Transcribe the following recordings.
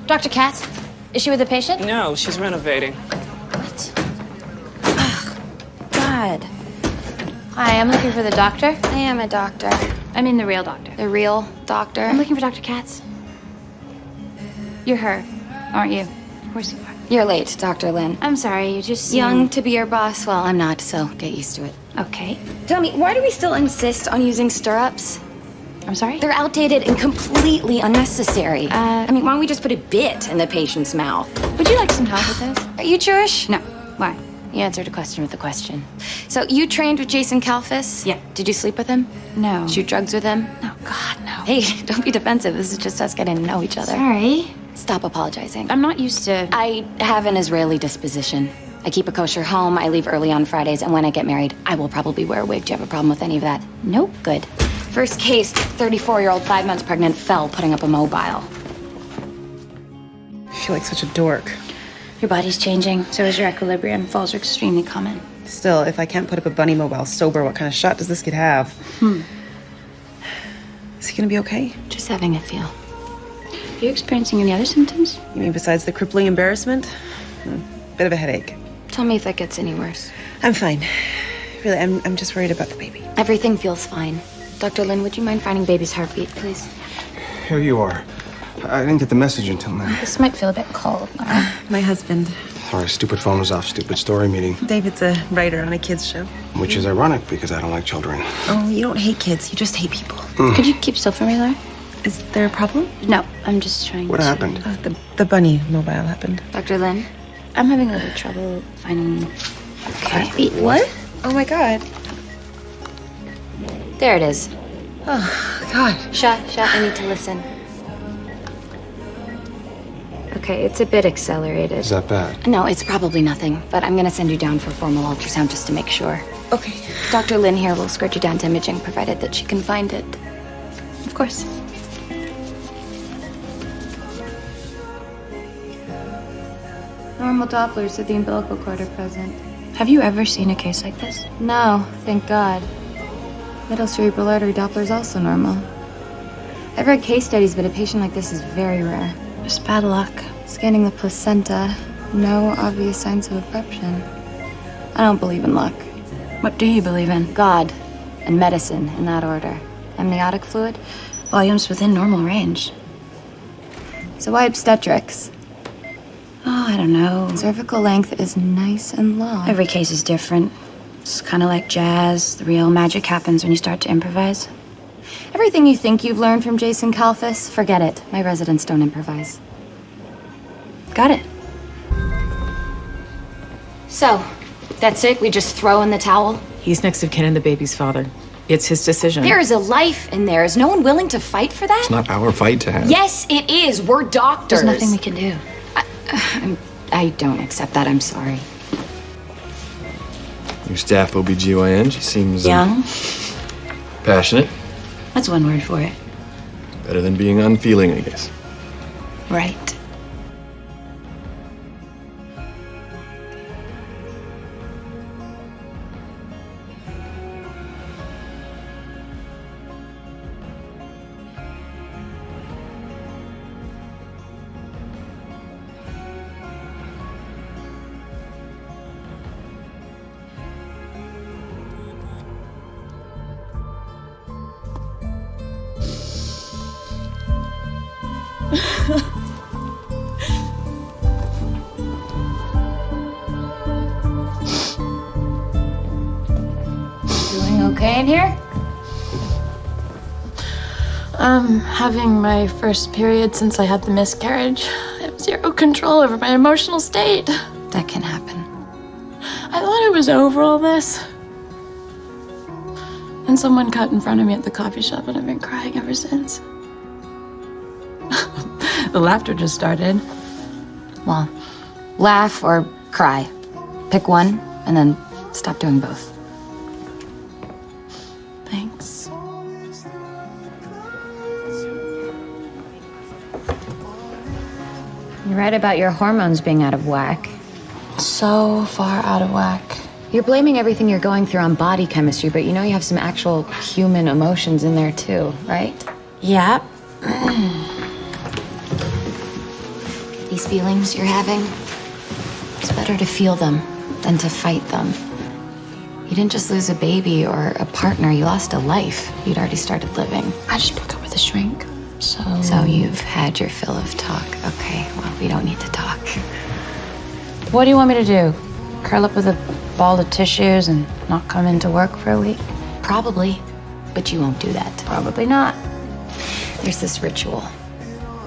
Dr. Katz, is she with the patient? No, she's renovating. What? Ugh, God. Hi, I'm looking for the doctor. I am a doctor. I mean the real doctor. The real doctor? I'm looking for Dr. Katz. You're her, aren't you? Of course you are. You're late, Dr. Lynn. I'm sorry, you just Young to be your boss? Well, I'm not, so get used to it. Okay. Tell me, why do we still insist on using stirrups? I'm sorry? They're outdated and completely unnecessary. I mean, why don't we just put a bit in the patient's mouth? Would you like some help with this? Are you Jewish? No. Why? You answered a question with a question. So you trained with Jason Kalfas? Yeah. Did you sleep with him? No. Shoot drugs with him? No, God, no. Hey, don't be defensive. This is just us getting to know each other. Sorry. Stop apologizing. I'm not used to... I have an Israeli disposition. I keep a kosher home, I leave early on Fridays, and when I get married, I will probably wear a wig. Do you have a problem with any of that? Nope. Good. First case, 34-year-old, 5 months pregnant, fell putting up a mobile. I feel like such a dork. Your body's changing, so is your equilibrium. Falls are extremely common. Still, if I can't put up a bunny mobile sober, what kind of shot does this kid have? Is he gonna be okay? Just having a feel. Are you experiencing any other symptoms? You mean besides the crippling embarrassment? Bit of a headache. Tell me if that gets any worse. I'm fine. Really, I'm just worried about the baby. Everything feels fine. Dr. Lynn, would you mind finding baby's heartbeat, please? Here you are. I didn't get the message until now. This might feel a bit cold. My husband. Sorry, stupid phone was off. Stupid story meeting. David's a writer on a kids show. Which is ironic because I don't like children. Oh, you don't hate kids. You just hate people. Could you keep still for me, Laura? Is there a problem? No, I'm just trying What to... happened? The bunny mobile happened. Dr. Lynn? I'm having a little trouble finding... Heartbeat. What? Oh my God. There it is. Oh, God. Shut, I need to listen. Okay, it's a bit accelerated. Is that bad? No, it's probably nothing, but I'm gonna send you down for a formal ultrasound just to make sure. Okay. Dr. Lynn here will escort you down to imaging, provided that she can find it. Of course. Normal Dopplers at the umbilical cord are present. Have you ever seen a case like this? No, thank God. Middle cerebral artery Doppler's also normal. I've read case studies, but a patient like this is very rare. Just bad luck. Scanning the placenta, no obvious signs of abruption. I don't believe in luck. What do you believe in? God and medicine, in that order. Amniotic fluid? Volumes within normal range. So why obstetrics? Oh, I don't know. Cervical length is nice and long. Every case is different. It's kind of like jazz. The real magic happens when you start to improvise. Everything you think you've learned from Jason Kalfas, forget it. My residents don't improvise. Got it. So, that's it? We just throw in the towel? He's next of kin and the baby's father. It's his decision. There is a life in there. Is no one willing to fight for that? It's not our fight to have. Yes, it is. We're doctors. There's nothing we can do. I don't accept that. I'm sorry. Your staff OBGYN, she seems Young? passionate. That's one word for it. Better than being unfeeling, I guess. Right. Doing okay in here? I'm having my first period since I had the miscarriage. I have zero control over my emotional state. That can happen. I thought I was over all this. And someone cut in front of me at the coffee shop, and I've been crying ever since. The laughter just started. Well, laugh or cry. Pick one, and then stop doing both. Thanks. You're right about your hormones being out of whack. So far out of whack. You're blaming everything you're going through on body chemistry, but you know you have some actual human emotions in there too, right? Yeah. These feelings you're having, it's better to feel them than to fight them. You didn't just lose a baby or a partner, you lost a life. You'd already started living. I just broke up with a shrink, so... So you've had your fill of talk. Okay, well, we don't need to talk. What do you want me to do? Curl up with a ball of tissues and not come into work for a week? Probably, but you won't do that. Probably not. There's this ritual.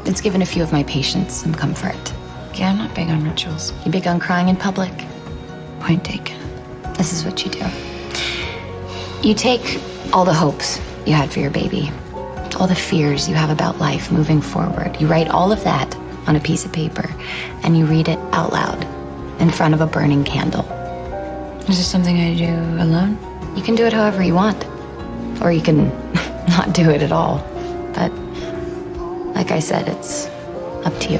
It's given a few of my patients some comfort. Yeah, I'm not big on rituals. You big on crying in public? Point taken. This is what you do. You take all the hopes you had for your baby, all the fears you have about life moving forward. You write all of that on a piece of paper, and you read it out loud in front of a burning candle. Is this something I do alone? You can do it however you want, or you can not do it at all. But like I said, it's up to you.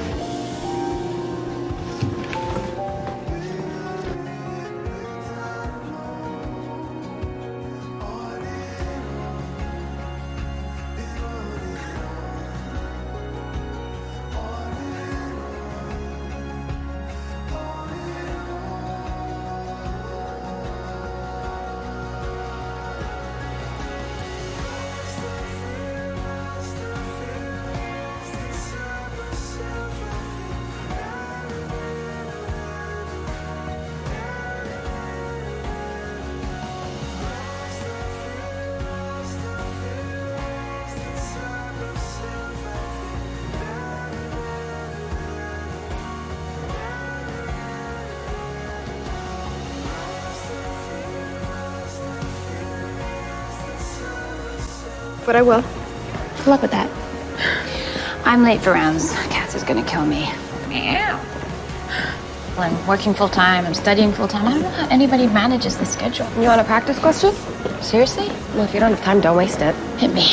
But I will. Good luck with that. I'm late for rounds. Katz is gonna kill me. Meow. Well, I'm working full-time, I'm studying full-time. I don't know how anybody manages the schedule. You want a practice question? Seriously? Well, if you don't have time, don't waste it. Hit me.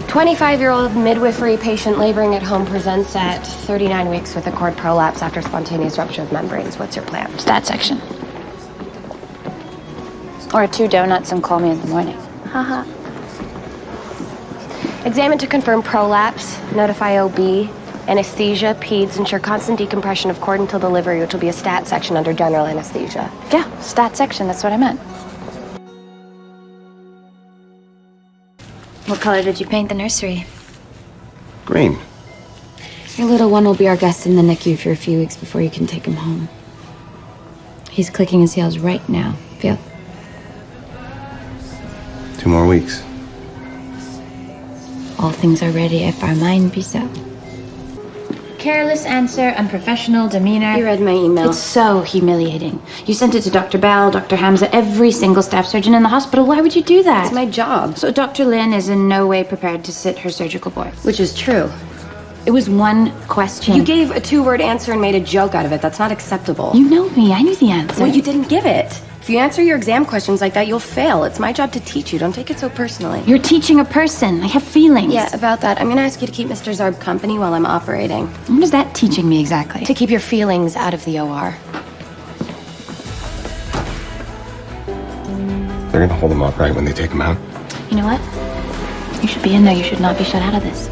25-year-old midwifery patient laboring at home presents at 39 weeks with a cord prolapse after spontaneous rupture of membranes. What's your plan? Stat section. Or 2 donuts and call me in the morning. Haha. Examine to confirm prolapse, notify OB, anesthesia, peds, ensure constant decompression of cord until delivery, which will be a stat section under general anesthesia. Yeah, stat section, that's what I meant. What color did you paint the nursery? Green. Your little one will be our guest in the NICU for a few weeks before you can take him home. He's clicking his heels right now. Feel? 2 more weeks. All things are ready if our mind be so. Careless answer, unprofessional demeanor. You read my email. It's so humiliating. You sent it to Dr. Bell, Dr. Hamza, every single staff surgeon in the hospital. Why would you do that? It's my job. So Dr. Lin is in no way prepared to sit her surgical board. Which is true. It was one question. You gave a 2-word answer and made a joke out of it. That's not acceptable. You know me. I knew the answer. Well, you didn't give it. If you answer your exam questions like that, you'll fail. It's my job to teach you. Don't take it so personally. You're teaching a person. I have feelings. Yeah, about that. I'm gonna ask you to keep Mr. Zarb company while I'm operating. What is that teaching me exactly? To keep your feelings out of the OR. They're gonna hold him up right when they take him out. You know what? You should be in there. You should not be shut out of this.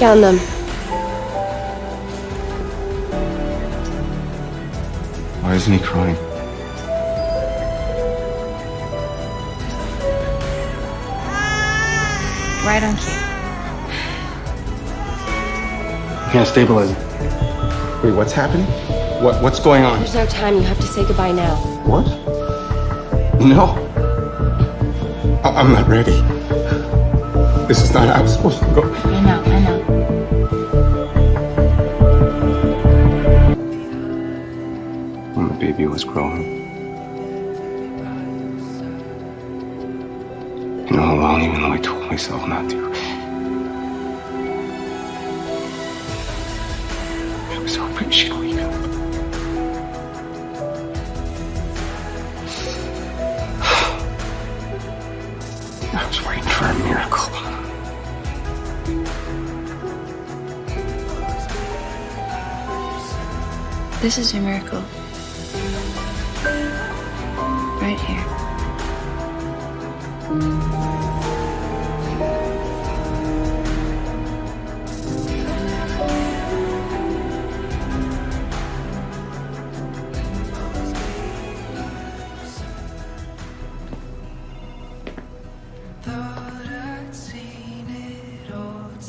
Gown them. Why isn't he crying? Right on cue. You can't stabilize him. Wait, what's happening? What's going on? There's no time. You have to say goodbye now. What? No. I'm not ready. This is not how I was supposed to go. I know. When the baby was growing. And all along, even though I told myself not to. I was hoping she'd wake up. I was waiting for a miracle. This is your miracle.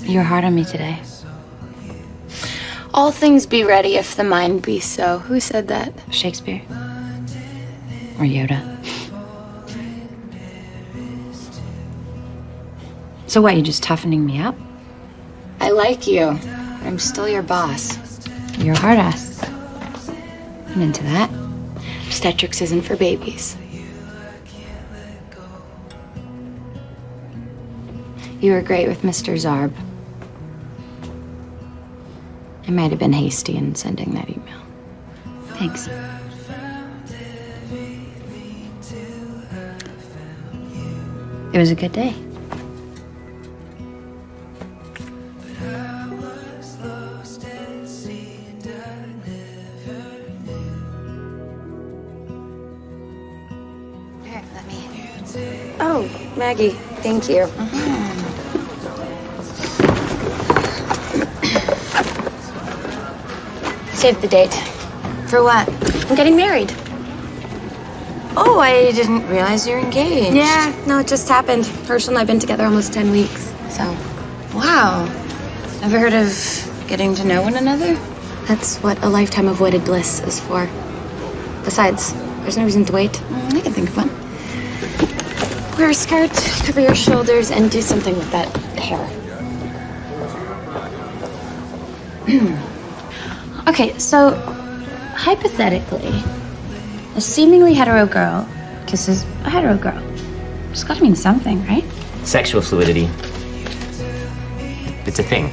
You're hard on me today. All things be ready if the mind be so. Who said that? Shakespeare? Or Yoda? So what, you just toughening me up? I like you. I'm still your boss. You're a hard ass. I'm into that. Obstetrics isn't for babies. You were great with Mr. Zarb. I might have been hasty in sending that email. Thanks. It was a good day. Here, let me. Oh, Maggie, thank you. Save the date. For what? I'm getting married. Oh, I didn't realize you're engaged. Yeah, no, it just happened. Herschel and I've been together almost 10 weeks, so. Wow. Ever heard of getting to know one another? That's what a lifetime of wedded bliss is for. Besides, there's no reason to wait. I can think of one. Wear a skirt, cover your shoulders, and do something with that hair. Okay, so hypothetically, a seemingly hetero girl kisses a hetero girl. It's gotta mean something, right? Sexual fluidity. It's a thing.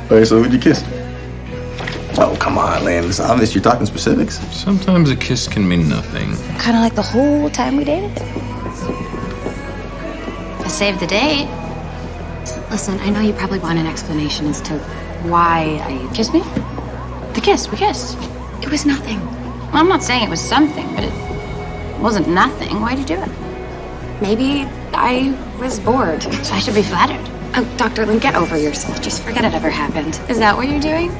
Okay, so who'd you kiss? Oh, come on, Lynn. It's obvious you're talking specifics. Sometimes a kiss can mean nothing. Kind of like the whole time we dated. I saved the date. Listen, I know you probably want an explanation as to why I... Kiss me? The kiss, we kissed. It was nothing. Well, I'm not saying it was something, but it wasn't nothing. Why'd you do it? Maybe I was bored. So I should be flattered. Oh, Dr. Lynn, get over yourself. Just forget it ever happened. Is that what you're doing?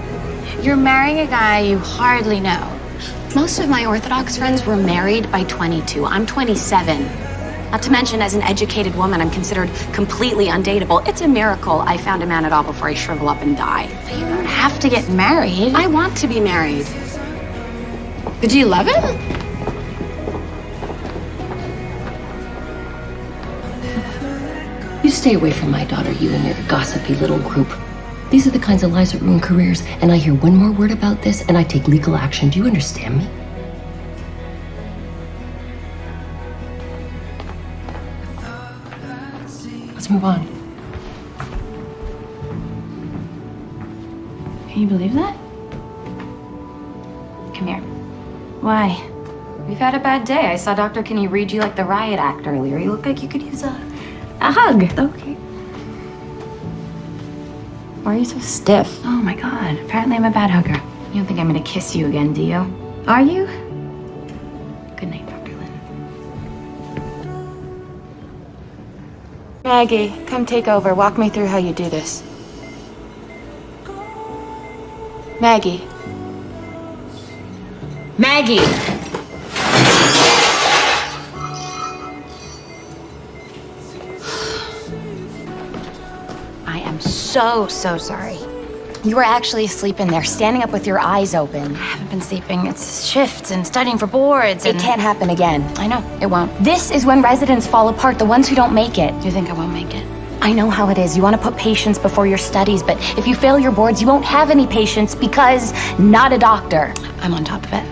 You're marrying a guy you hardly know. Most of my Orthodox friends were married by 22. I'm 27. Not to mention, as an educated woman, I'm considered completely undateable. It's a miracle I found a man at all before I shrivel up and die. You don't have to get married. I want to be married. Did you love him? You stay away from my daughter, you and your gossipy little group. These are the kinds of lies that ruin careers, and I hear one more word about this and I take legal action. Do you understand me? Let's move on. Can you believe that? Come here. Why? We've had a bad day. I saw Dr. Kinney read you like the riot act earlier. You look like you could use a hug. Okay. Why are you so stiff? Oh my God. Apparently I'm a bad hugger. You don't think I'm gonna kiss you again, do you? Are you? Good night, Dr. Lynn. Maggie, come take over. Walk me through how you do this. Maggie. Maggie! I am so sorry. You were actually asleep in there, standing up with your eyes open. I haven't been sleeping. It's shifts and studying for boards and... It can't happen again. I know, it won't. This is when residents fall apart, the ones who don't make it. Do you think I won't make it? I know how it is. You want to put patients before your studies, but if you fail your boards, you won't have any patients because not a doctor. I'm on top of it.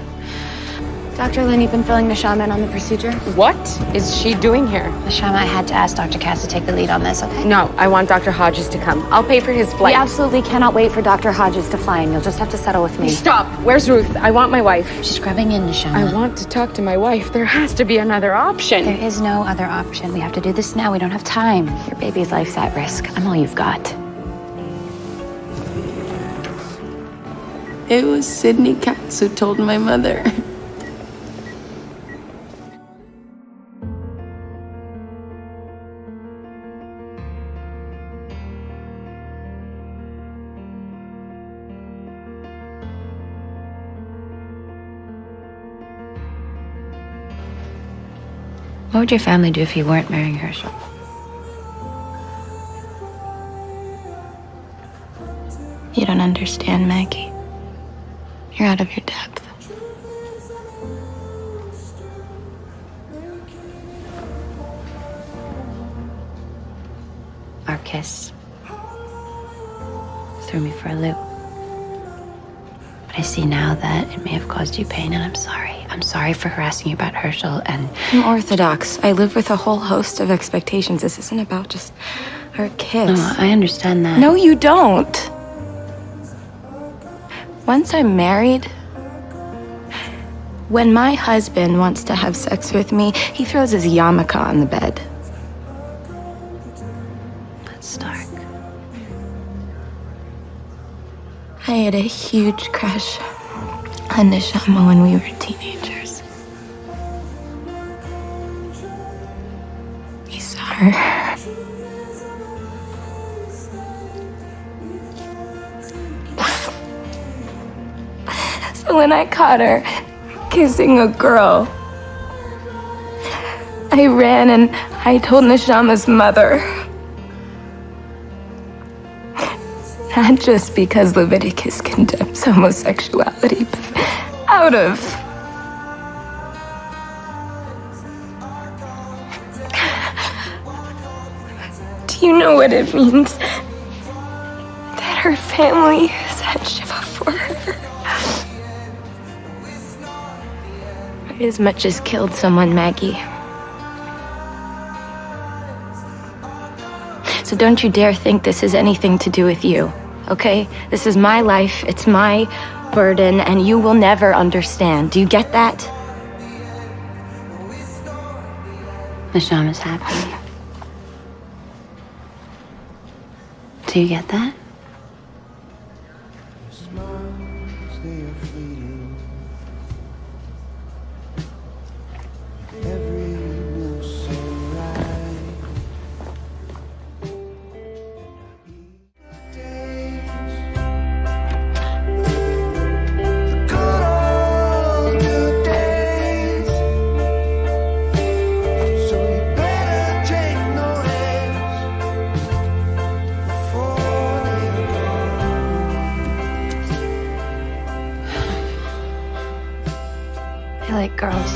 Dr. Lynn, you've been filling the shaman on the procedure? What is she doing here? The Shama, I had to ask Dr. Katz to take the lead on this, okay? No, I want Dr. Hodges to come. I'll pay for his flight. We absolutely cannot wait for Dr. Hodges to fly in. You'll just have to settle with me. Stop. Where's Ruth? I want my wife. She's grabbing in, Shama. I want to talk to my wife. There has to be another option. There is no other option. We have to do this now. We don't have time. Your baby's life's at risk. I'm all you've got. It was Sydney Katz who told my mother. What would your family do if you weren't marrying Herschel? You don't understand, Maggie. You're out of your depth. Our kiss threw me for a loop. But I see now that it may have caused you pain, and I'm sorry. I'm sorry for harassing you about Herschel, and I'm Orthodox. I live with a whole host of expectations. This isn't about just our kiss. no, I understand that. No, you don't. Once I'm married, when my husband wants to have sex with me, he throws his yarmulke on the bed. That's dark. I had a huge crush on Neshama when we were teenagers. You saw her. So when I caught her kissing a girl, I ran and I told Neshama's mother. Not just because Leviticus condemns homosexuality, but out of do you know what it means that her family had Shiva for her? Right as much as killed someone, Maggie. So don't you dare think this has anything to do with you, okay? This is my life, it's my burden, and you will never understand. Do you get that? Neshama's happy. Do you get that? I like girls.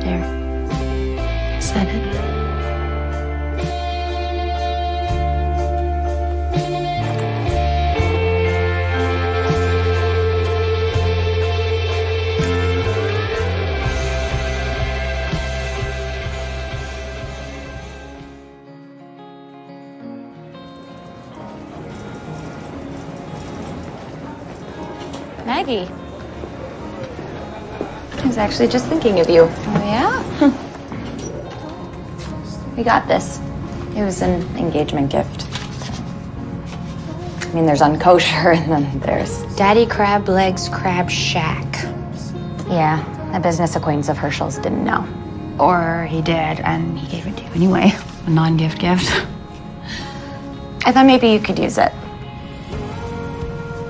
There. Said it. Maggie. I was actually just thinking of you. Oh, yeah? We got this. It was an engagement gift. I mean, there's unkosher, and then there's... Daddy Crab Legs Crab Shack. Yeah, a business acquaintance of Herschel's didn't know. Or he did, and he gave it to you anyway. A non-gift gift. I thought maybe you could use it.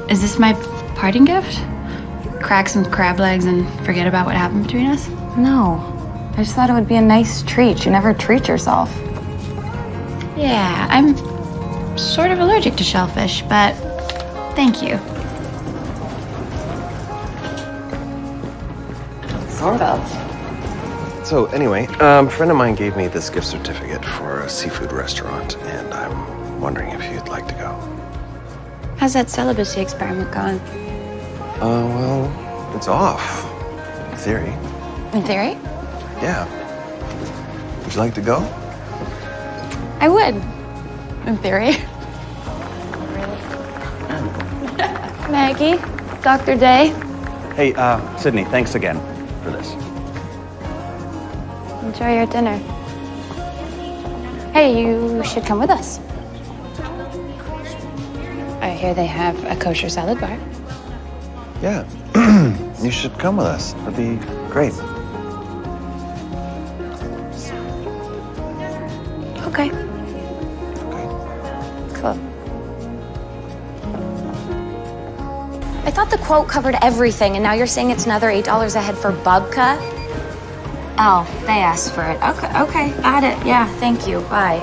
Is this my parting gift? Crack some crab legs and forget about what happened between us? No. I just thought it would be a nice treat. You never treat yourself. Yeah, I'm sort of allergic to shellfish, but thank you. Sort of. So anyway, a friend of mine gave me this gift certificate for a seafood restaurant, and I'm wondering if you'd like to go. How's that celibacy experiment going? Well, it's off. In theory. In theory? Yeah. Would you like to go? I would. In theory. Maggie, Dr. Day. Hey, Sydney, thanks again for this. Enjoy your dinner. Hey, you should come with us. I hear they have a kosher salad bar. Yeah. You should come with us. That'd be great. Okay. Cool. I thought the quote covered everything, and now you're saying it's another $8 a head for Bubka? Oh, they asked for it. Okay, got it. Yeah, thank you. Bye.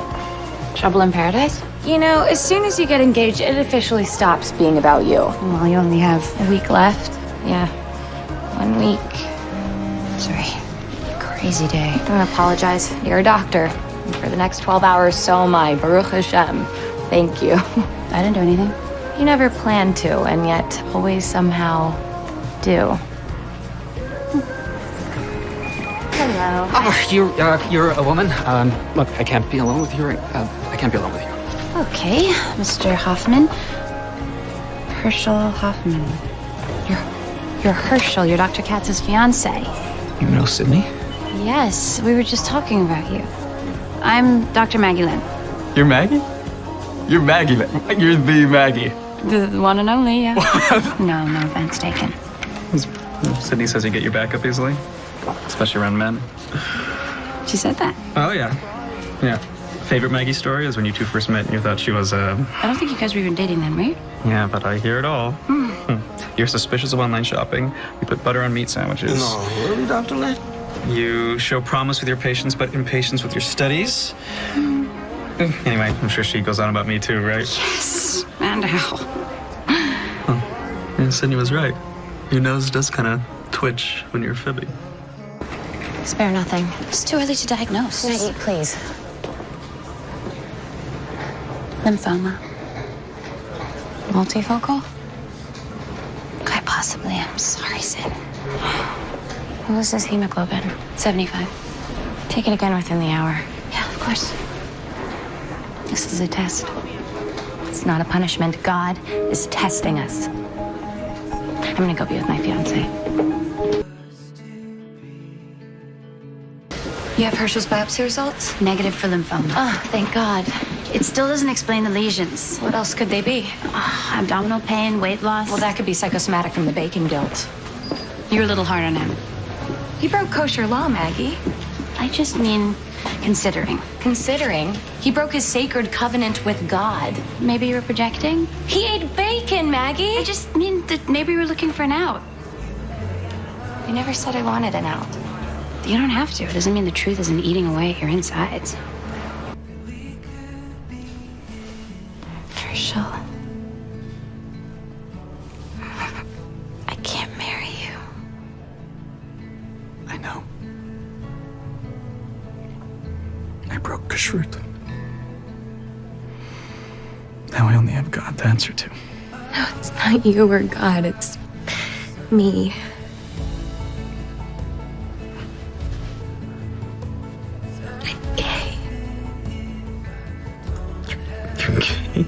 Trouble in paradise? You know, as soon as you get engaged, it officially stops being about you. Well, you only have a week left. Yeah, 1 week. Sorry. Crazy day. Don't apologize. You're a doctor. And for the next 12 hours, so am I. Baruch Hashem. Thank you. I didn't do anything. You never planned to, and yet always somehow do. Hello. Oh, you're a woman. Look, I can't be alone with you. I can't be alone with you. Okay, Mr. Hoffman. Herschel Hoffman. You're Herschel. You're Dr. Katz's fiance. You know Sydney? Yes, we were just talking about you. I'm Dr. Maggie Lynn. You're Maggie? You're Maggie. You're the Maggie. The one and only, yeah. No offense taken. Sydney says you get your back up easily, especially around men. She said that. Oh, yeah. Yeah. Favorite Maggie story is when you two first met and you thought she was I don't think you guys were even dating then, right? Yeah, but I hear it all. You're suspicious of online shopping. You put butter on meat sandwiches. No, really, Dr. Lynn? You show promise with your patients, but impatience with your studies. Anyway, I'm sure she goes on about me too, right? Yes, and how? Yeah, Sydney was right. Your nose does kind of twitch when you're fibbing. Spare nothing. It's too early to diagnose. Maggie, please. Lymphoma. Multifocal? Quite possibly. I'm sorry, Sid. What was his hemoglobin? 75. Take it again within the hour. Yeah, of course. This is a test. It's not a punishment. God is testing us. I'm gonna go be with my fiance. You have Herschel's biopsy results? Negative for lymphoma. Oh, thank God. It still doesn't explain the lesions. What else could they be? Abdominal pain, weight loss. Well, that could be psychosomatic from the baking guilt. You're a little hard on him. He broke kosher law, Maggie. I just mean considering. Considering he broke his sacred covenant with God. Maybe you were projecting? He ate bacon, Maggie. I just mean that maybe you were looking for an out. You never said I wanted an out. You don't have to. It doesn't mean the truth isn't eating away at your insides. Herschel. I can't marry you. I know. I broke kashrut. Now I only have God to answer to. No, it's not you or God. It's me. I'm gay. You're gay?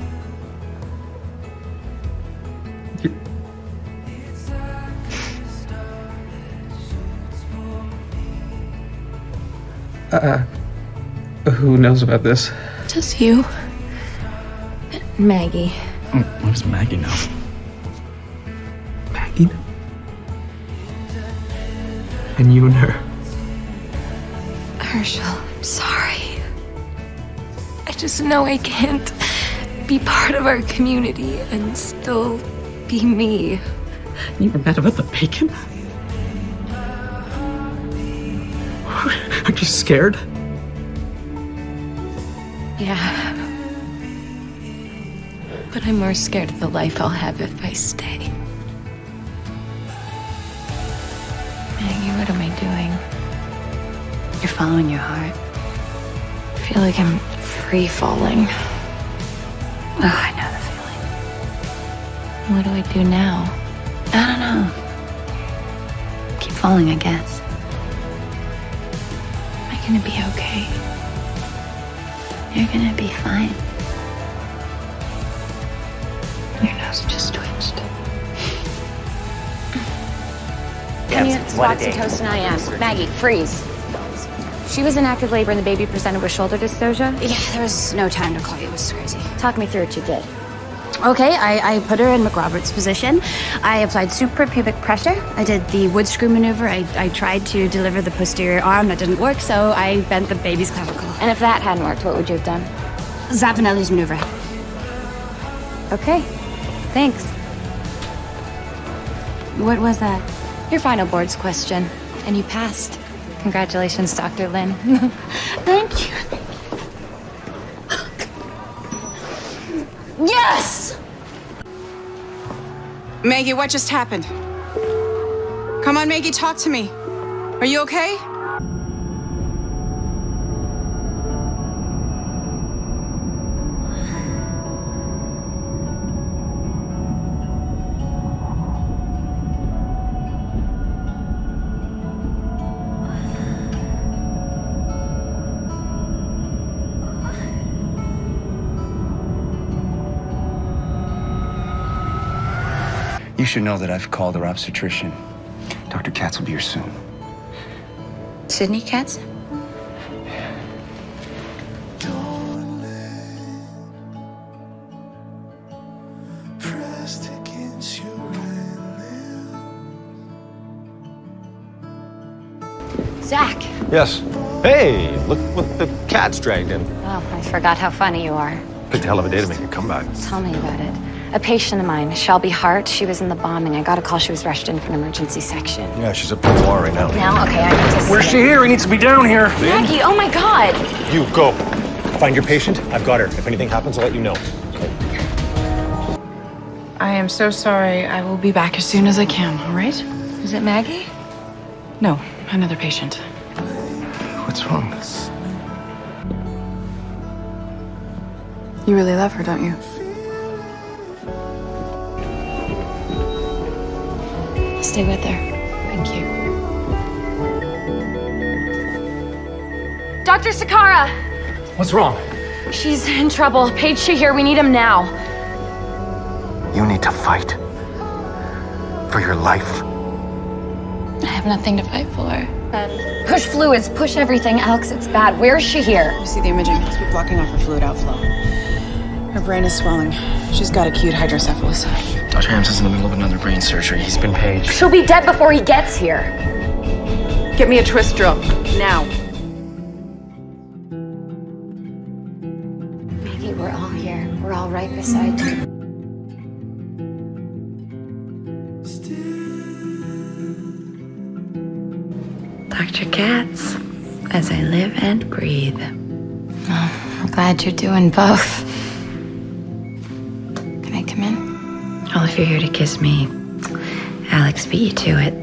Who knows about this? Just you. Maggie. What does Maggie know? Maggie? And you and her? Herschel, I'm sorry. I just know I can't be part of our community and still be me. You were mad about the bacon? Aren't you scared? Yeah. But I'm more scared of the life I'll have if I stay. Maggie, what am I doing? You're following your heart. I feel like I'm free falling. Oh, I know the feeling. What do I do now? I don't know. Keep falling, I guess. Am I gonna be okay? You're gonna be fine. Your nose just twitched. Yes, what a day. Oxytocin IM. Maggie, freeze. She was in active labor and the baby presented with shoulder dystocia? Yeah, there was no time to call you. It was crazy. Talk me through what you did. Okay, I put her in McRoberts' position. I applied suprapubic pressure. I did the wood screw maneuver. I tried to deliver the posterior arm. That didn't work, so I bent the baby's clavicle. And if that hadn't worked, what would you have done? Zappinelli's maneuver. Okay, thanks. What was that? Your final boards question, and you passed. Congratulations, Dr. Lynn. Thank you. Yes! Maggie, what just happened? Come on, Maggie, talk to me. Are you okay? You should know that I've called our obstetrician. Dr. Katz will be here soon. Sydney Katz? Zach. Yes. Hey, look what the cat's dragged in. Oh, I forgot how funny you are. Picked a hell of a day to make a comeback. Tell me about it. A patient of mine, Shelby Hart, she was in the bombing. I got a call she was rushed in for an emergency section. Yeah, she's up in the war right now. Now, okay, I need to see Where's she it. here? He needs to be down here. Maggie, oh my God. You go. Find your patient. I've got her. If anything happens, I'll let you know. I am so sorry. I will be back as soon as I can, all right? Is it Maggie? No, another patient. What's wrong? You really love her, don't you? Stay with her. Thank you. Dr. Sakara! What's wrong? She's in trouble. Paige Shahir, we need him now. You need to fight. For your life. I have nothing to fight for. Push fluids, push everything. Alex, it's bad. Where's Shahir? You see the imaging. Must be blocking off her fluid outflow. Her brain is swelling. She's got acute hydrocephalus. Dr. Hampson's in the middle of another brain surgery. He's been paged. She'll be dead before he gets here. Get me a twist drill. Now. Maggie, we're all here. We're all right beside you. Dr. Katz, as I live and breathe. Oh, I'm glad you're doing both. Can I come in? Oh, if you're here to kiss me, Alex beat you to it.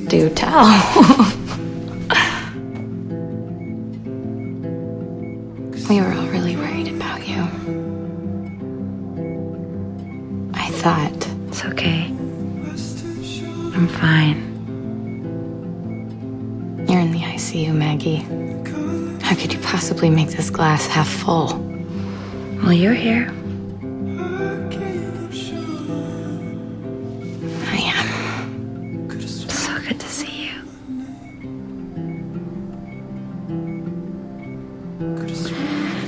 Do tell. We were all really worried about you. I thought, it's okay. I'm fine. You're in the ICU, Maggie. How could you possibly make this glass half full? Well, you're here. I am. So good to see you.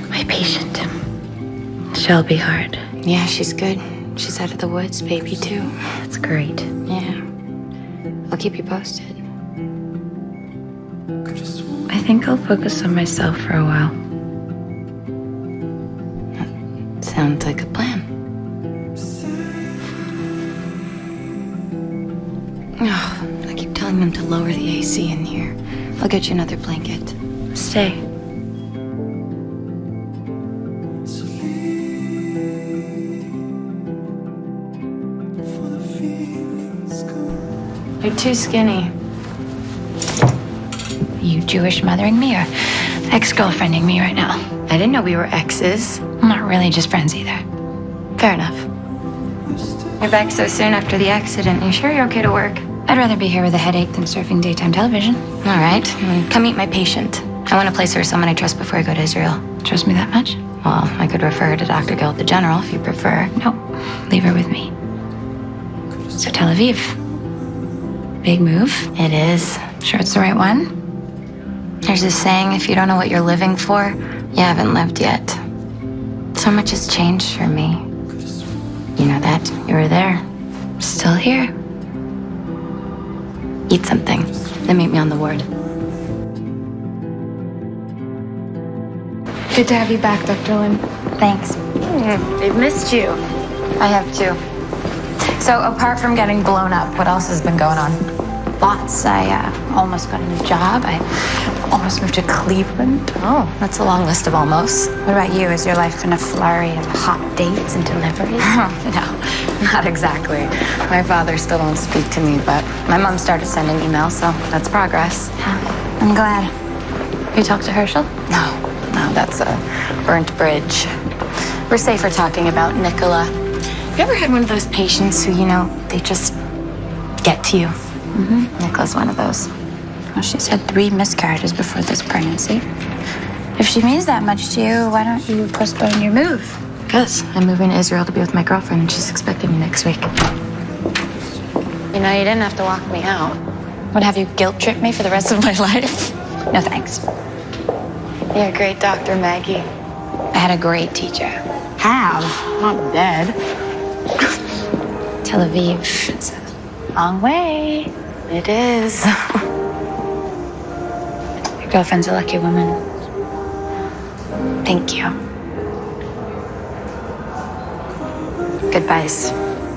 My patient, Shelby Hart. Yeah, she's good. She's out of the woods, baby, too. That's great. Yeah. I'll keep you posted. I think I'll focus on myself for a while. Sounds like a plan. Oh, I keep telling them to lower the AC in here. I'll get you another blanket. Stay. You're too skinny. You Jewish mothering me or ex-girlfriending me right now? I didn't know we were exes. I'm not really just friends either. Fair enough. You're back so soon after the accident. You sure you're okay to work? I'd rather be here with a headache than surfing daytime television. All right, come meet my patient. I want to place her with someone I trust before I go to Israel. Trust me that much? Well, I could refer her to Dr. Gill, the general, if you prefer. No, leave her with me. So Tel Aviv. Big move. It is. Sure it's the right one? There's this saying, if you don't know what you're living for, you haven't lived yet. So much has changed for me. You know that. You were there. Still here. Eat something, then meet me on the ward. Good to have you back, Dr. Lin. Thanks. They've missed you. I have too. So apart from getting blown up, what else has been going on? Lots. I almost got a new job. I almost moved to Cleveland. Oh, that's a long list of almost. What about you? Has your life been a flurry of hot dates and deliveries? No, not exactly. My father still won't speak to me, but my mom started sending emails, so that's progress. Yeah, I'm glad. You talked to Herschel? No, that's a burnt bridge. We're safer talking about Nicola. You ever had one of those patients who, they just get to you? Nicola's one of those. Well, she's had 3 miscarriages before this pregnancy. If she means that much to you, why don't you postpone your move? Because I'm moving to Israel to be with my girlfriend, and she's expecting me next week. You didn't have to walk me out. Would have you guilt trip me for the rest of my life? No thanks. You're a great doctor, Maggie. I had a great teacher. Have? Not dead. Tel Aviv. It's a long way. It is. Your girlfriend's a lucky woman. Thank you. Goodbyes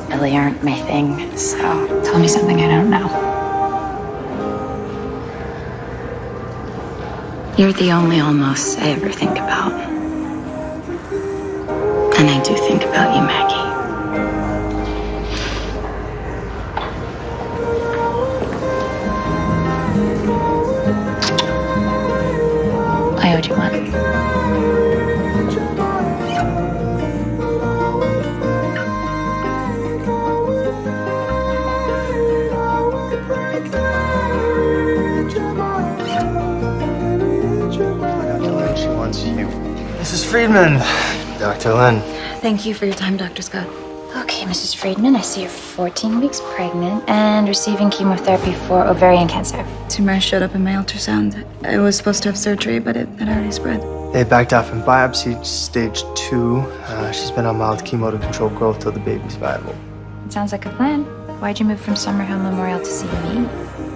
really aren't my thing, so tell me something I don't know. You're the only almost I ever think about. And I do think about you, Maggie. I owed you one. Dr. Lynn, she wants you. Mrs. Friedman. Dr. Lynn. Thank you for your time, Dr. Scott. Okay, Mrs. Friedman, I see you're 14 weeks pregnant and receiving chemotherapy for ovarian cancer. Tumor showed up in my ultrasound. I was supposed to have surgery, but it had already spread. They backed off and biopsied stage 2. She's been on mild chemo to control growth till the baby's viable. It sounds like a plan. Why'd you move from Summerhill Memorial to see me?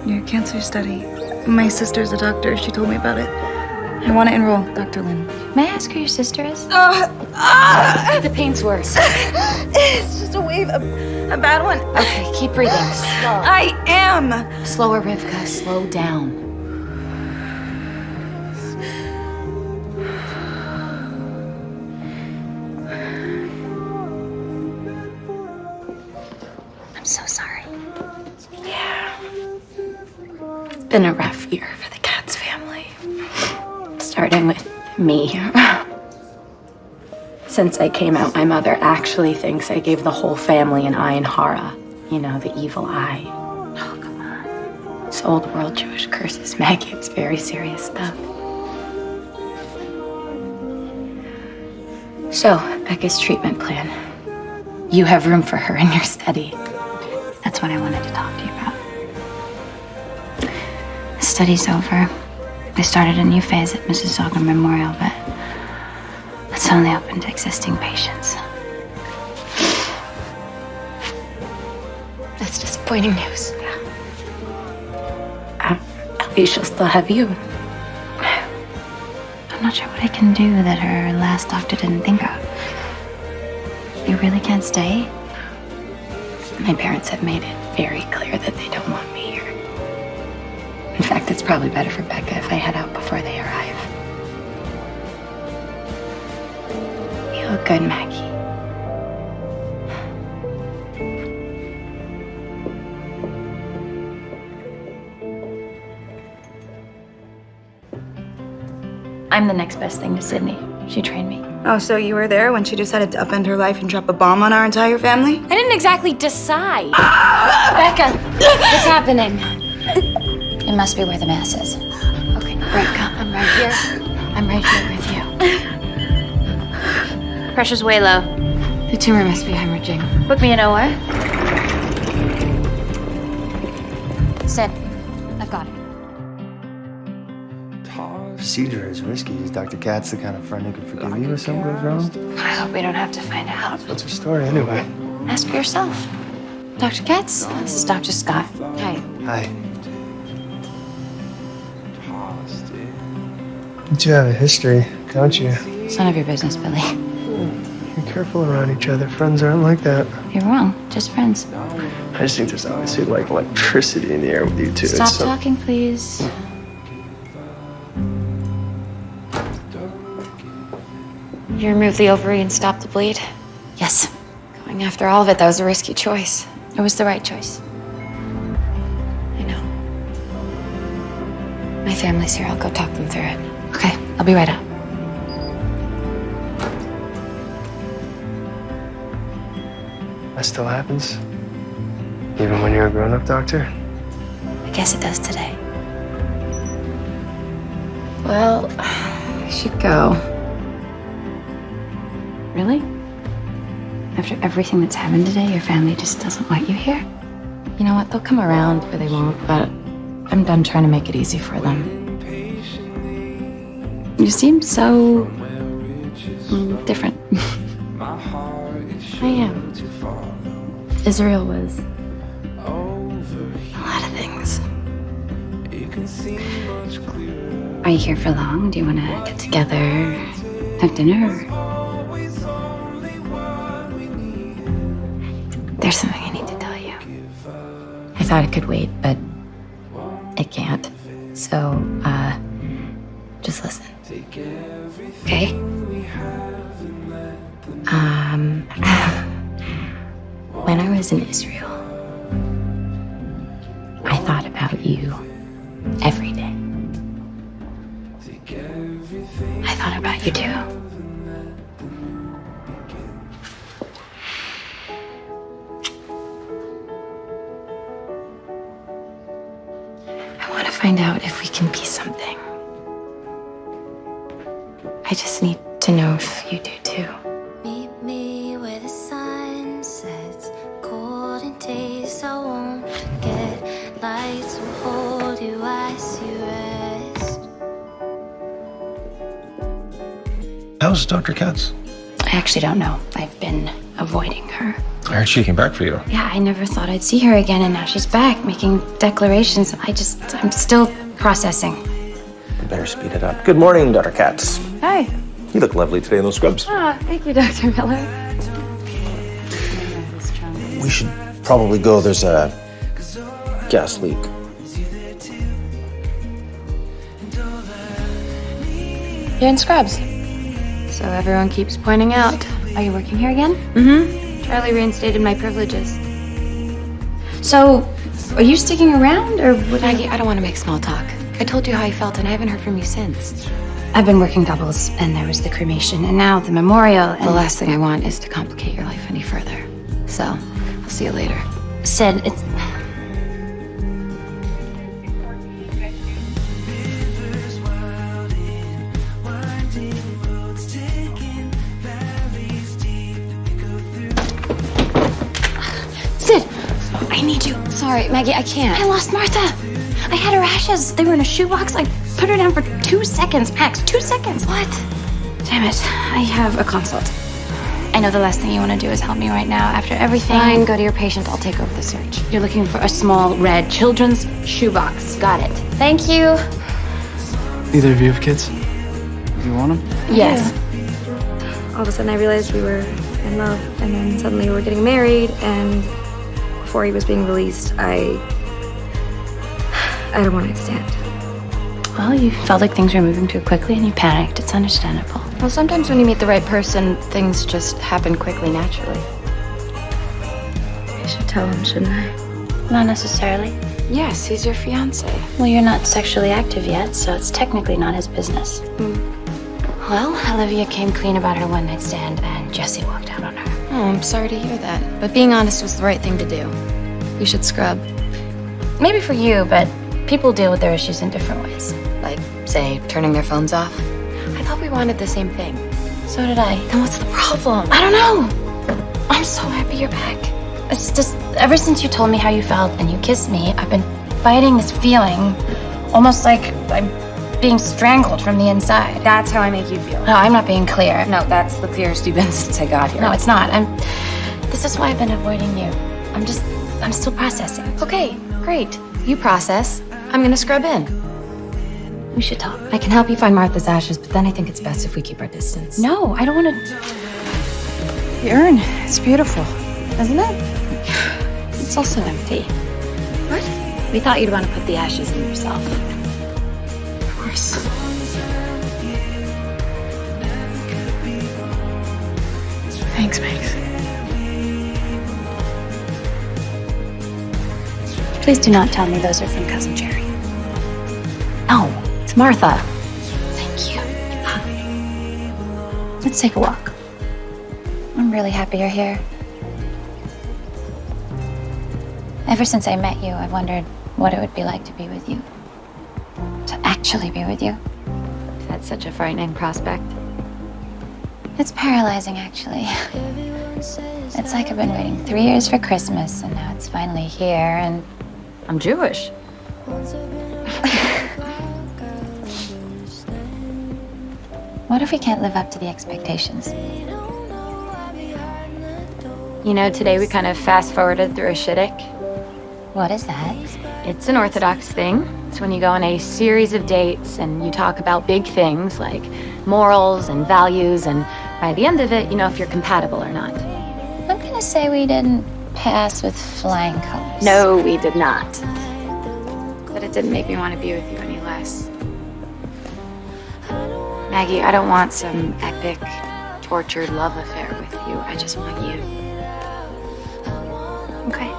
Your cancer study. My sister's a doctor. She told me about it. I want to enroll, Dr. Lynn. May I ask who your sister is? The pain's worse. It's just a wave, a bad one. Okay, keep breathing. Slow. I am. Slower, Rivka. Slow down. I'm so sorry. Yeah. It's been a rough year for the Katz family. Starting with me. Since I came out, my mother actually thinks I gave the whole family an eye in Hara. The evil eye. Oh, come on. It's old world Jewish curses, Maggie. It's very serious stuff. So, Becca's treatment plan. You have room for her in your study. That's what I wanted to talk to you about. The study's over. I started a new phase at Mississauga Memorial, but it's only open to existing patients. That's disappointing news. Yeah. At least she'll still have you. I'm not sure what I can do that her last doctor didn't think of. You really can't stay? My parents have made it very clear that they don't want me here. In fact, it's probably better for Becca if I head out before they arrive. You look good, Maggie. I'm the next best thing to Sydney. She trained me. Oh, so you were there when she decided to upend her life and drop a bomb on our entire family? I didn't exactly decide. Becca, what's happening? It must be where the mass is. Okay, Rivka, I'm right here. I'm right here with you. Pressure's way low. The tumor must be hemorrhaging. Book me an OR. Sid, I've got it. Procedure is risky. Is Dr. Katz the kind of friend who could forgive you if something goes wrong? I hope we don't have to find out. What's her story anyway? Ask for yourself. Dr. Katz, this is Dr. Scott. Hi. Hi. You two have a history, don't you? It's none of your business, Billy. Be careful around each other. Friends aren't like that. You're wrong. Just friends. I just think there's obviously like electricity in the air with you two. Stop talking, please. You removed the ovary and stopped the bleed? Yes, Going after all of it, that was a risky choice. it was the right choice. I know. My family's here. I'll go talk them through it. Okay, I'll be right out. That still happens? Even when you're a grown-up doctor? I guess it does today. Well, I should go. Really? After everything that's happened today, your family just doesn't want you here? You know what? They'll come around, or they won't, but I'm done trying to make it easy for them. You seem so different. I am. Israel was a lot of things. Are you here for long? Do you want to get together, have dinner? There's something I need to tell you. I thought it could wait, but it can't. So, just listen. Okay. When I was in Israel, I thought about you every day. I thought about you too. I want to find out if we can be something. I just need to know if you do too. Meet me where the sun sets, cold and taste I won't forget. Lights will hold you as you rest. How's Dr. Katz? I actually don't know. I've been avoiding her. I heard she came back for you. Yeah, I never thought I'd see her again, and now she's back making declarations. I'm still processing. Better speed it up. Good morning, Dr. Katz. Hi. You look lovely today in those scrubs. Oh, thank you, Dr. Miller. We should probably go. There's a gas leak. You're in scrubs. So everyone keeps pointing out. Are you working here again? Mm-hmm. Charlie reinstated my privileges. So, are you sticking around, or would Maggie, I don't want to make small talk. I told you how I felt, and I haven't heard from you since. I've been working doubles, and there was the cremation, and now the memorial, and The last thing I want is to complicate your life any further. So, I'll see you later. Sid, it's... Sid! I need you. Sorry, Maggie, I can't. I lost Martha. I had her ashes. They were in a shoebox. I put her down for 2 seconds, max. 2 seconds. What? Damn it. I have a consult. I know the last thing you want to do is help me right now. After everything... Fine, go to your patient. I'll take over the search. You're looking for a small red children's shoebox. Got it. Thank you. Neither of you have kids? You want them? Yes. All of a sudden I realized we were in love, and then suddenly we were getting married, and before he was being released, I had a one-night stand. Well, you felt like things were moving too quickly and you panicked. It's understandable. Well, sometimes when you meet the right person, things just happen quickly, naturally. I should tell him, shouldn't I? Not necessarily. Yes, he's your fiancé. Well, you're not sexually active yet, so it's technically not his business. Well, Olivia came clean about her one-night stand, and Jesse walked out on her. Oh, I'm sorry to hear that. But being honest was the right thing to do. You should scrub. Maybe for you, but people deal with their issues in different ways. Like, say, turning their phones off. I thought we wanted the same thing. So did I. Then what's the problem? I don't know. I'm so happy you're back. It's just, ever since you told me how you felt and you kissed me, I've been fighting this feeling, almost like I'm being strangled from the inside. That's how I make you feel. No, I'm not being clear. No, that's the clearest you've been since I got here. No, it's not. This is why I've been avoiding you. I'm still processing. Okay, great. You process. I'm gonna scrub in. We should talk. I can help you find Martha's ashes, but then I think it's best if we keep our distance. No, I don't want to. The urn, it's beautiful, isn't it? It's also empty. What? We thought you'd want to put the ashes in yourself. Of course. Thanks, Max. Please do not tell me those are from Cousin Jerry. No, it's Martha. Thank you. Let's take a walk. I'm really happy you're here. Ever since I met you, I've wondered what it would be like to be with you. To actually be with you. That's such a frightening prospect. It's paralyzing, actually. It's like I've been waiting 3 years for Christmas, and now it's finally here, and I'm Jewish. what if we can't live up to the expectations? You know, today we kind of fast-forwarded through a shidduch. What is that? It's an Orthodox thing. It's when you go on a series of dates and you talk about big things like morals and values, and by the end of it, you know if you're compatible or not. I'm gonna say we didn't pass with flying colors. No, we did not. But it didn't make me want to be with you any less. Maggie, I don't want some epic, tortured love affair with you. I just want you. Okay.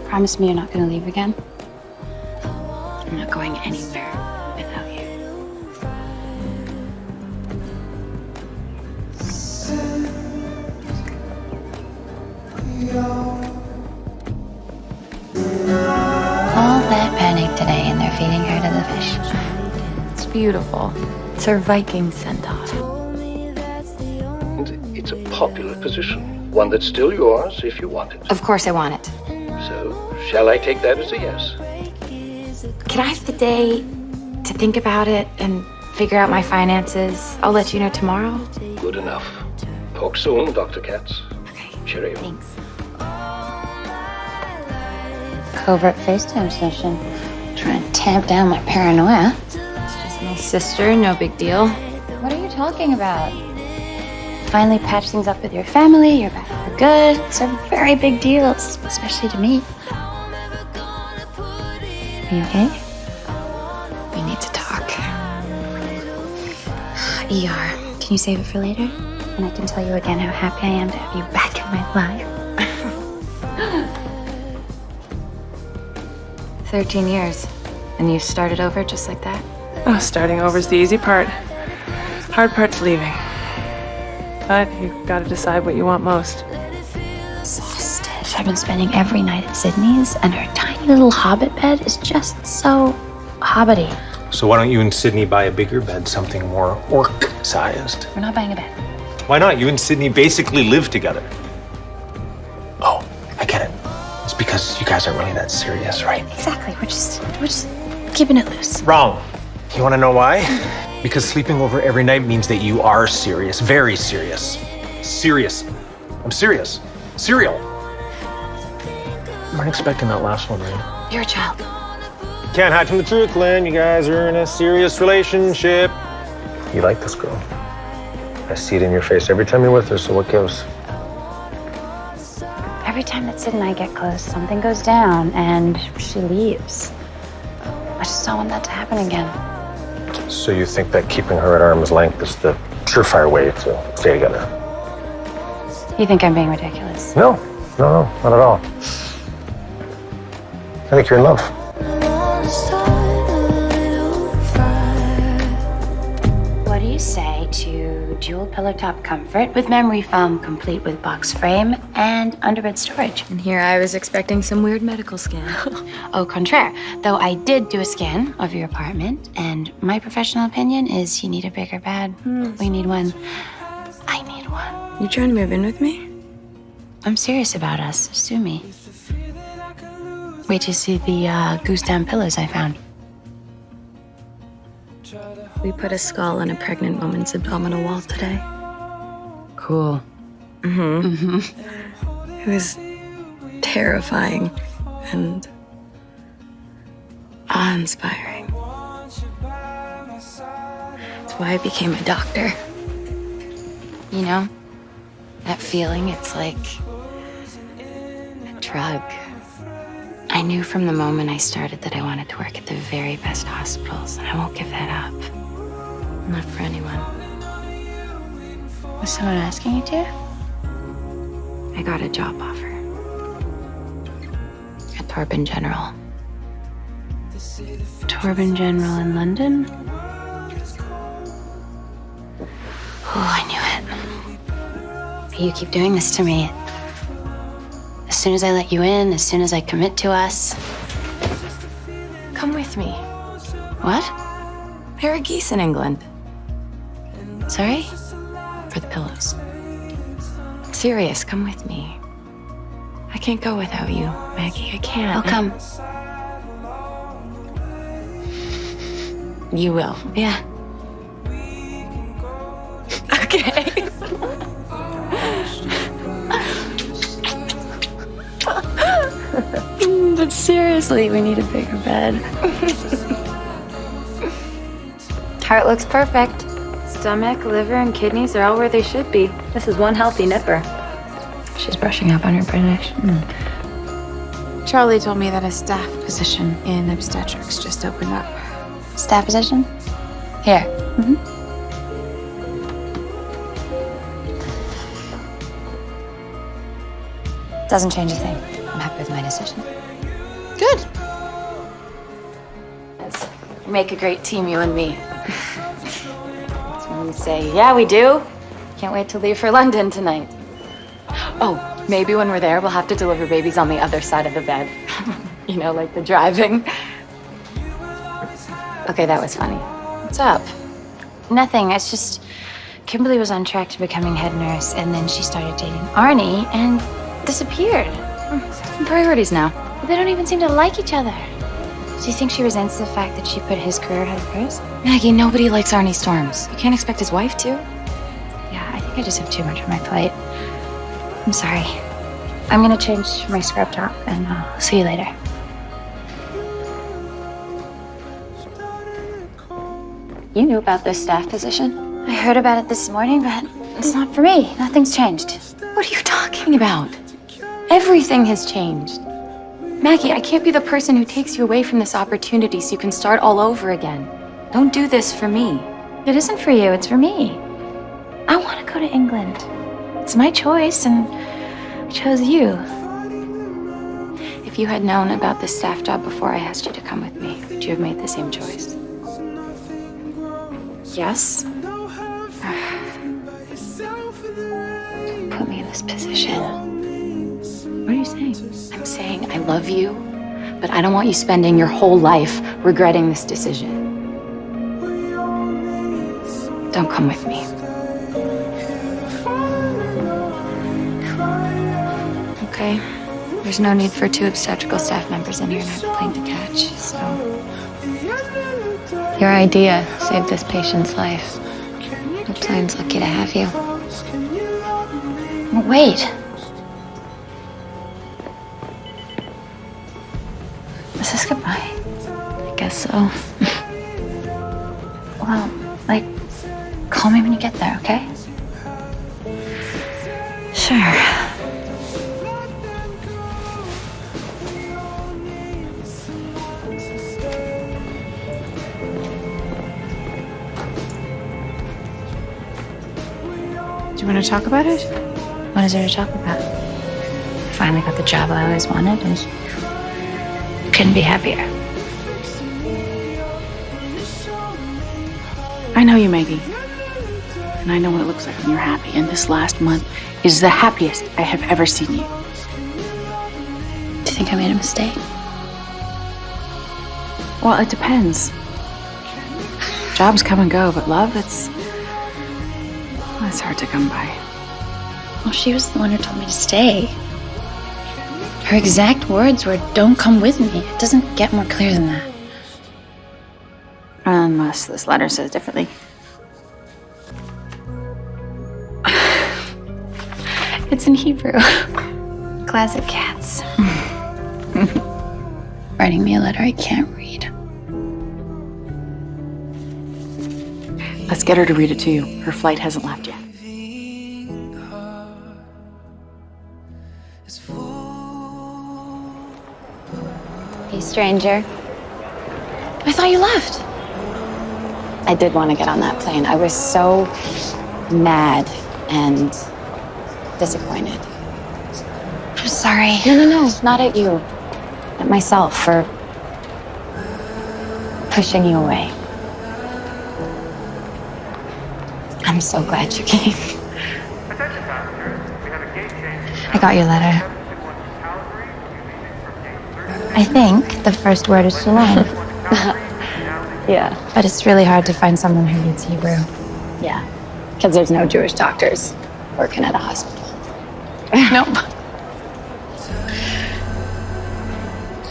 Promise me you're not gonna leave again? I'm not going anywhere without you. All that panic today, and they're feeding her to the fish. It's beautiful. It's her Viking send-off. It's a popular position, one that's still yours if you want it. Of course I want it. So, shall I take that as a yes? Can I have the day to think about it and figure out my finances? I'll let you know tomorrow. Good enough. Talk soon, Dr. Katz. Okay. Cheerio. Thanks. Covert FaceTime session. Trying to tamp down my paranoia. It's just my sister, no big deal. What are you talking about? Finally patch things up with your family, you're back for good. These are very big deals, especially to me. Are you okay? We need to talk. ER. Can you save it for later? And I can tell you again how happy I am to have you back in my life. 13 years. And you started over just like that? Oh, starting over's the easy part. Hard part's leaving. But you've got to decide what you want most. Exhausted. I've been spending every night at Sydney's, and her tiny little hobbit bed is just so hobbity. So why don't you and Sydney buy a bigger bed, something more orc-sized? We're not buying a bed. Why not? You and Sydney basically live together. Oh, I get it. It's because you guys aren't really that serious, right? Exactly. We're just keeping it loose. Wrong. You want to know why? Because sleeping over every night means that you are serious. Very serious. Serious. I'm serious. Serial. You weren't expecting that last one, right? You're a child. Can't hide from the truth, Lynn. You guys are in a serious relationship. You like this girl. I see it in your face every time you're with her, so what gives? Every time that Sid and I get close, something goes down and she leaves. I just don't want that to happen again. So you think that keeping her at arm's length is the surefire way to stay together? You think I'm being ridiculous? No, not at all. I think you're in love. What do you say to dual pillow top comfort with memory foam complete with box frame and underbed storage? And here I was expecting some weird medical scan. Au contraire, though I did do a scan of your apartment, and my professional opinion is you need a bigger bed. We need one. I need one. You trying to move in with me? I'm serious about us. Sue me. Wait till you see the goose down pillows I found. We put a skull on a pregnant woman's abdominal wall today. Cool. It was terrifying and awe-inspiring. That's why I became a doctor. You know, that feeling, it's like drug. I knew from the moment I started that I wanted to work at the very best hospitals, and I won't give that up. Not for anyone. Was someone asking you to? I got a job offer. At Torben General. Torben General in London? Oh, I knew it. But you keep doing this to me. As soon as I let you in, as soon as I commit to us. Come with me. What? There are geese in England. Sorry? For the pillows. Serious, come with me. I can't go without you, Maggie. I can't. I'll come. You will. Yeah. Okay. But seriously, we need a bigger bed. Heart looks perfect. Stomach, liver, and kidneys are all where they should be. This is one healthy nipper. She's brushing up on her British. Charlie told me that a staff position in obstetrics just opened up. Staff position? Here. Doesn't change a thing. I'm happy with my decision. Good. We make a great team, you and me. When we say, yeah, we do. Can't wait to leave for London tonight. Oh, maybe when we're there, we'll have to deliver babies on the other side of the bed. You know, like the driving. Okay, that was funny. What's up? Nothing. It's just Kimberly was on track to becoming head nurse, and then she started dating Arnie and disappeared. Priorities now. They don't even seem to like each other. Do you think she resents the fact that she put his career ahead of hers? Maggie, nobody likes Arnie Storms. You can't expect his wife to. Yeah, I think I just have too much on my plate. I'm sorry. I'm gonna change my scrub top, and I'll see you later. You knew about this staff position? I heard about it this morning, but it's not for me. Nothing's changed. What are you talking about? Everything has changed. Maggie, I can't be the person who takes you away from this opportunity so you can start all over again. Don't do this for me. It isn't for you, it's for me. I want to go to England. It's my choice, and I chose you. If you had known about this staff job before I asked you to come with me, would you have made the same choice? Yes. Don't put me in this position. What are you saying? I'm saying I love you, but I don't want you spending your whole life regretting this decision. Don't come with me. Okay. There's no need for 2 obstetrical staff members in here, and I have a plane to catch, so... Your idea saved this patient's life. The plane's lucky to have you. Wait. Is this goodbye? I guess so. Well, like, call me when you get there, okay? Sure. Do you want to talk about it? What is there to talk about? Finally got the job I always wanted, and couldn't be happier. I know you, Maggie. And I know what it looks like when you're happy. And this last month is the happiest I have ever seen you. Do you think I made a mistake? Well, it depends. Jobs come and go, but love, it's hard to come by. Well, she was the one who told me to stay. Her exact words were, "Don't come with me." It doesn't get more clear than that. Unless this letter says differently. It's in Hebrew. Classic Katz. Writing me a letter I can't read. Let's get her to read it to you. Her flight hasn't left yet. Hey, stranger. I thought you left. I did want to get on that plane. I was so mad and disappointed. I'm sorry. No, not at you. At myself for pushing you away. I'm so glad you came. I got your letter. I think the first word is shalom. Yeah. But it's really hard to find someone who reads Hebrew. Yeah. Because there's no Jewish doctors working at a hospital. Nope.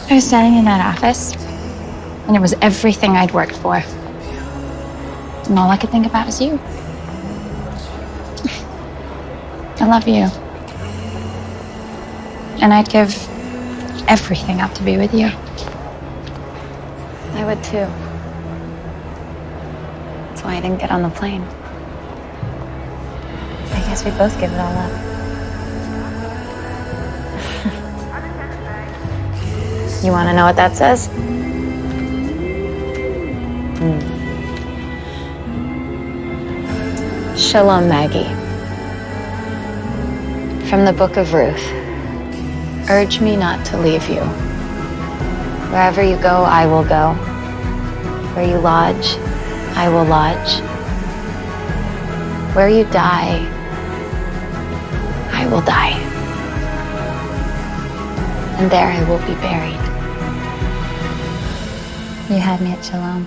I was standing in that office, and it was everything I'd worked for. And all I could think about was you. I love you. And I'd give everything up to be with you. I would too. That's why I didn't get on the plane. I guess we both give it all up. You want to know what that says? Shalom, Maggie. From the book of Ruth. Urge me not to leave you. Wherever you go, I will go. Where you lodge, I will lodge. Where you die, I will die. And there I will be buried. You had me at Shalom.